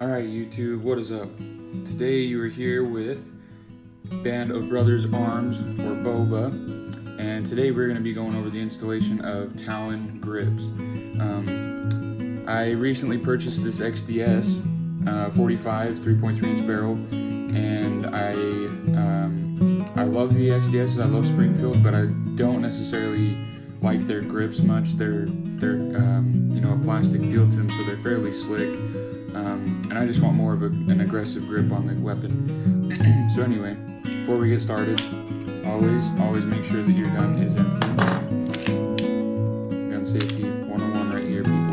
Alright YouTube, what is up? Today you are here with Band of Brothers Arms, or B.O.B.A, and today we're going to be going over the installation of TALON grips. I recently purchased this XDS 45 3.3 inch barrel, and I love the XDSs. I love Springfield, but I don't necessarily like their grips much. They're a plastic feel to them, so they're fairly slick. And I just want more of an aggressive grip on the weapon. So anyway, before we get started, always make sure that your gun is empty. Gun safety 101 right here, people.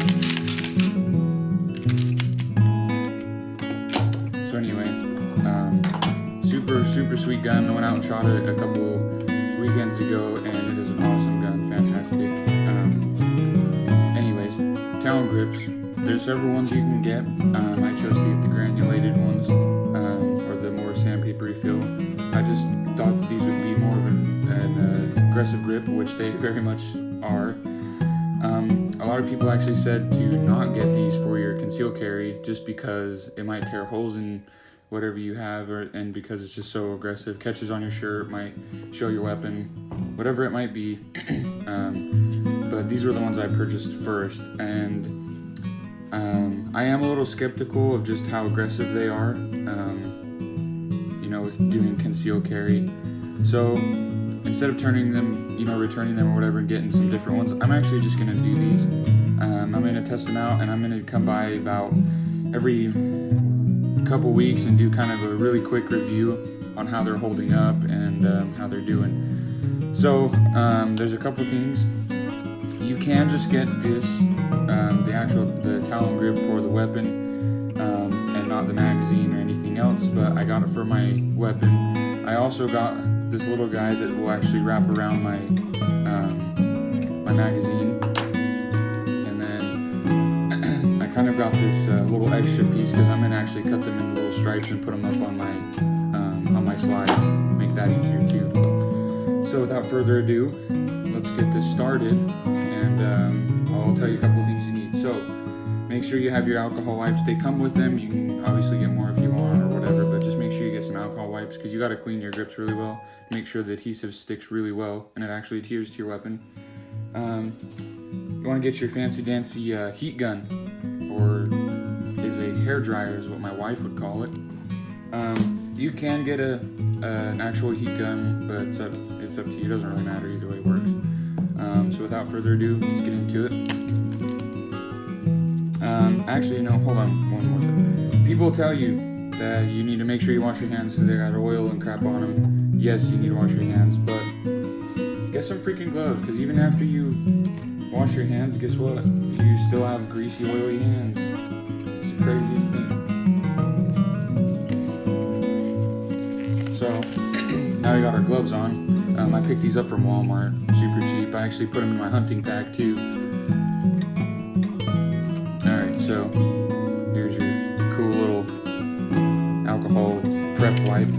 So anyway, super sweet gun. I went out and shot it a couple weekends ago, and it is an awesome gun, fantastic. Anyways, TALON grips. There's several ones you can get. I chose to get the granulated ones, or the more sandpapery feel. I just thought that these would be more of an aggressive grip, which they very much are. A lot of people actually said to not get these for your concealed carry just because it might tear holes in whatever you have, and because it's just so aggressive. Catches on your shirt, might show your weapon, whatever it might be. But these were the ones I purchased first, and I am a little skeptical of just how aggressive they are, with doing concealed carry. So instead of returning them or whatever and getting some different ones, I'm actually just going to do these. I'm going to test them out, and I'm going to come by about every couple weeks and do kind of a really quick review on how they're holding up and how they're doing. So there's a couple things. You can just get this, the TALON grip for the weapon, and not the magazine or anything else, but I got it for my weapon. I also got this little guy that will actually wrap around my magazine, and then I kind of got this little extra piece because I'm going to actually cut them into little stripes and put them up on my slide, make that easier too. So without further ado, let's get this started, and I'll tell you a couple of things you need. So make sure you have your alcohol wipes. They come with them. You can obviously get more if you want or whatever, but just make sure you get some alcohol wipes because you got to clean your grips really well. Make sure the adhesive sticks really well and it actually adheres to your weapon. You want to get your fancy dancy heat gun, or is a hair dryer is what my wife would call it. You can get an actual heat gun, but it's up to you. It doesn't really matter, either way it works. So without further ado, let's get into it. Actually, no, hold on, one more thing. People tell you that you need to make sure you wash your hands so they got oil and crap on them. Yes, you need to wash your hands, but get some freaking gloves, because even after you wash your hands, guess what? You still have greasy, oily hands. It's the craziest thing. So, now we got our gloves on. I picked these up from Walmart, super cheap. I actually put them in my hunting pack too. Alright, so here's your cool little alcohol prep wipe.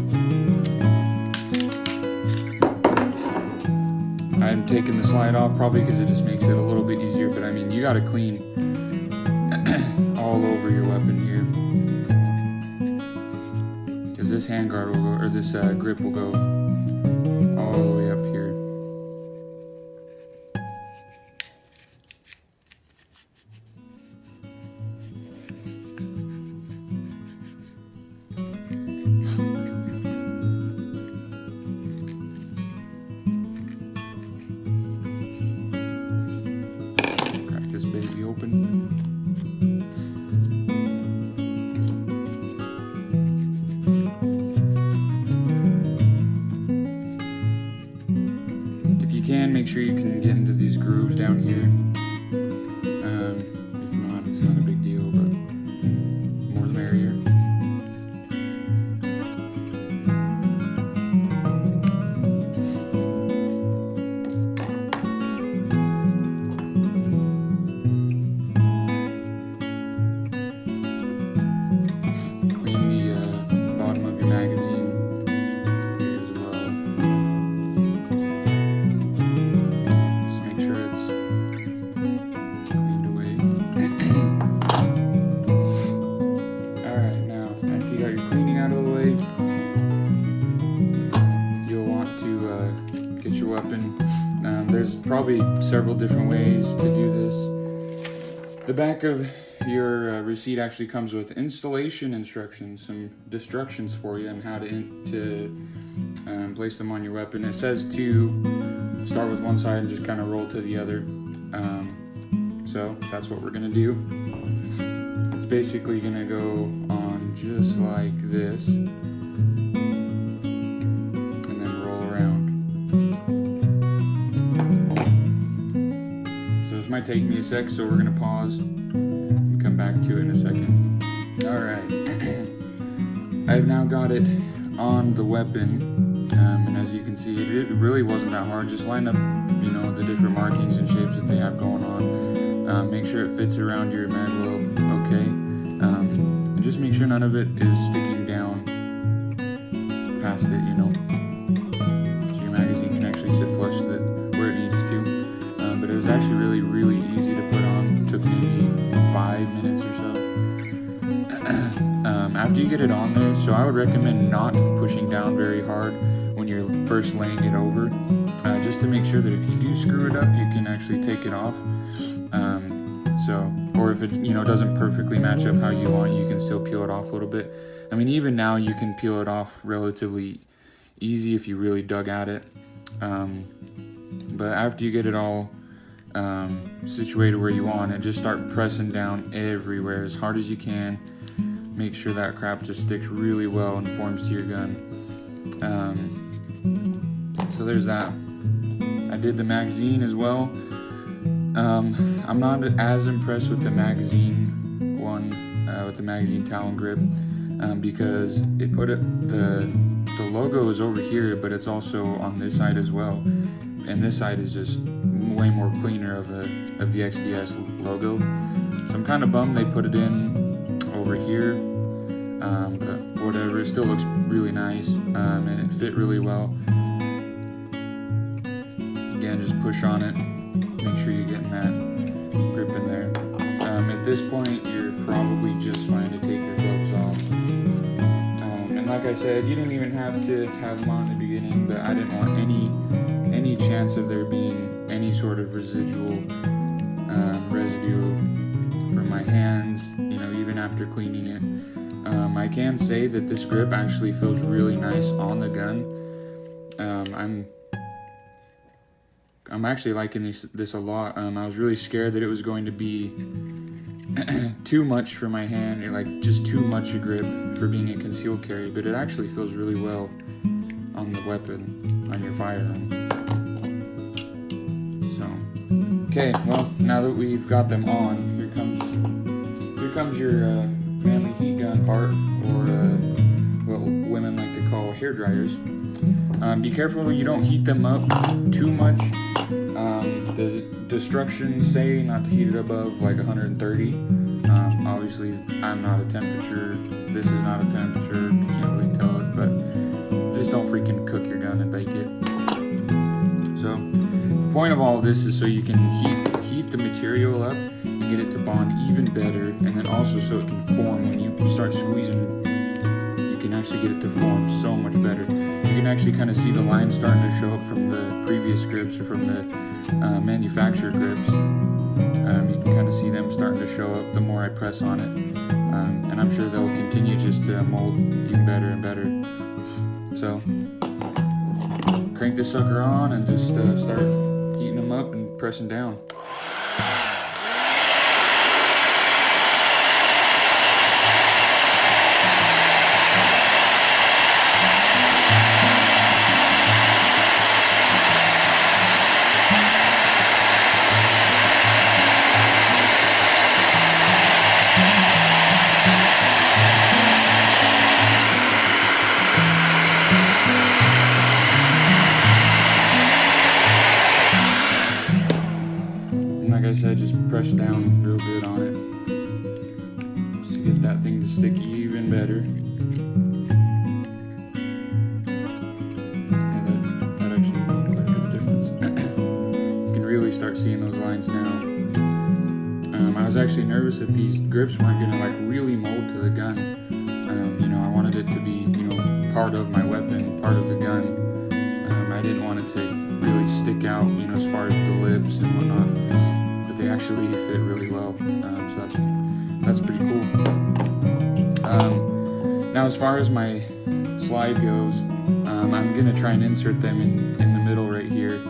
I'm taking the slide off probably because it just makes it a little bit easier, but I mean, you gotta clean all over your weapon here, because this handguard will go, or this grip will go all the way up here. Crack this baby open. probably several different ways to do this. The back of your receipt actually comes with installation instructions, some instructions for you on how to place them on your weapon. It says to start with one side and just kind of roll to the other. So that's what we're gonna do. It's basically gonna go on just like this, and then roll around. So this might take me a sec, so we're gonna pause and come back to it in a second. All right, I've now got it on the weapon, and as you can see, it really wasn't that hard. Just line up, the different markings and shapes that they have going on. Make sure it fits around your mag well, okay, and just make sure none of it is sticking down past it, so your magazine can actually sit flush where it needs to. But it was actually really easy to put on. It took maybe 5 minutes or so. After you get it on there, so I would recommend not pushing down very hard when you're first laying it over, just to make sure that if you do screw it up, you can actually take it off. Or if it doesn't perfectly match up how you want, you can still peel it off a little bit. I mean, even now you can peel it off relatively easy if you really dug at it. But after you get it all situated where you want it, just start pressing down everywhere as hard as you can. Make sure that crap just sticks really well and forms to your gun. So there's that. I did the magazine as well. I'm not as impressed with the magazine one, with the magazine Talon grip, because the logo is over here, but it's also on this side as well, and this side is just way more cleaner of the XDS logo. So I'm kind of bummed they put it in over here, but whatever, it still looks really nice, and it fit really well. Again, just push on it. Make sure you're getting that grip in there. At this point, you're probably just fine to take your gloves off. And like I said, you didn't even have to have them on in the beginning, but I didn't want any chance of there being any sort of residual residue from my hands, even after cleaning it. I can say that this grip actually feels really nice on the gun. I'm actually liking this a lot. I was really scared that it was going to be too much for my hand, or like just too much a grip for being a concealed carry, but it actually feels really well on the weapon, on your firearm. So, okay, well, now that we've got them on, here comes your manly heat gun part, or what women like to call hair dryers. Be careful you don't heat them up too much. The instructions say not to heat it above like 130. Obviously, I'm not a temperature. This is not a temperature. You can't really tell it, but just don't freaking cook your gun and bake it. So the point of all of this is so you can heat the material up and get it to bond even better, and then also so it can form when you start squeezing. You can actually get it to form so much better. You can actually kind of see the lines starting to show up from the previous grips, or from the manufacturer grips. You can kind of see them starting to show up the more I press on it. And I'm sure they'll continue just to mold even better and better. So crank this sucker on and just start heating them up and pressing down. Like I said, just press down real good on it, just to get that thing to stick even better. Yeah, that actually made quite a bit of difference. You can really start seeing those lines now. I was actually nervous that these grips weren't gonna like really mold to the gun. I wanted it to be, part of my weapon, part of the gun. I didn't want it to really stick stick out, you know, as far as the lips and whatnot, but they actually fit really well. So that's pretty cool. Now, as far as my slide goes, I'm gonna try and insert them in the middle right here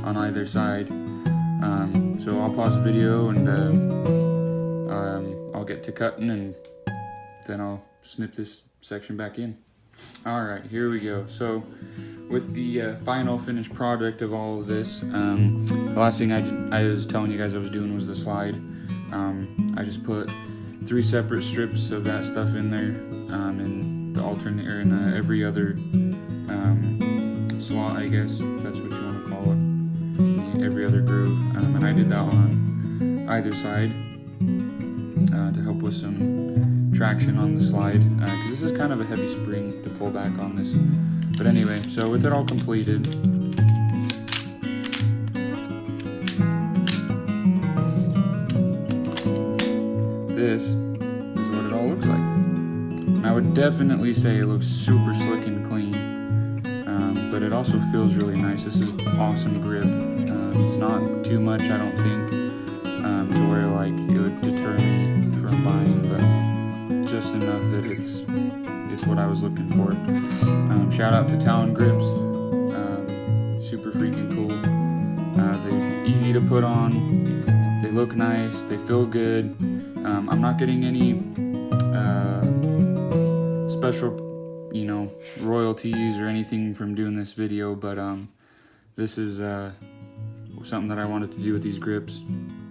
on either side. So I'll pause the video and I'll get to cutting, and then I'll snip this section back in. All right, here we go. So with the final finished product of all of this, the last thing I was telling you guys I was doing was the slide. I just put 3 separate strips of that stuff in there, in the alternate, or in every other slot, I guess, if that's what you want to call it, every other groove. And I did that on either side to help with some traction on the slide, because this is kind of a heavy spring to pull back on this. But anyway, so with it all completed, this is what it all looks like. And I would definitely say it looks super slick and clean, but it also feels really nice. This is awesome grip. It's not too much, I don't think, to where like it would deter me from buying, but just enough that it's what I was looking for. Shout out to TALON grips. Super freaking cool. They're easy to put on. They look nice. They feel good. I'm not getting any special, you know, royalties or anything from doing this video, but this is something that I wanted to do with these grips,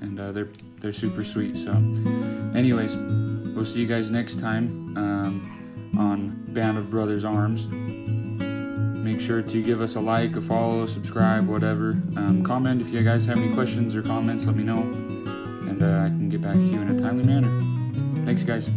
and they're super sweet. So anyways, we'll see you guys next time on Band of Brothers Arms. Make sure to give us a like, a follow, subscribe, whatever. Comment if you guys have any questions or comments, let me know, and I can get back to you in a timely manner. Thanks, guys.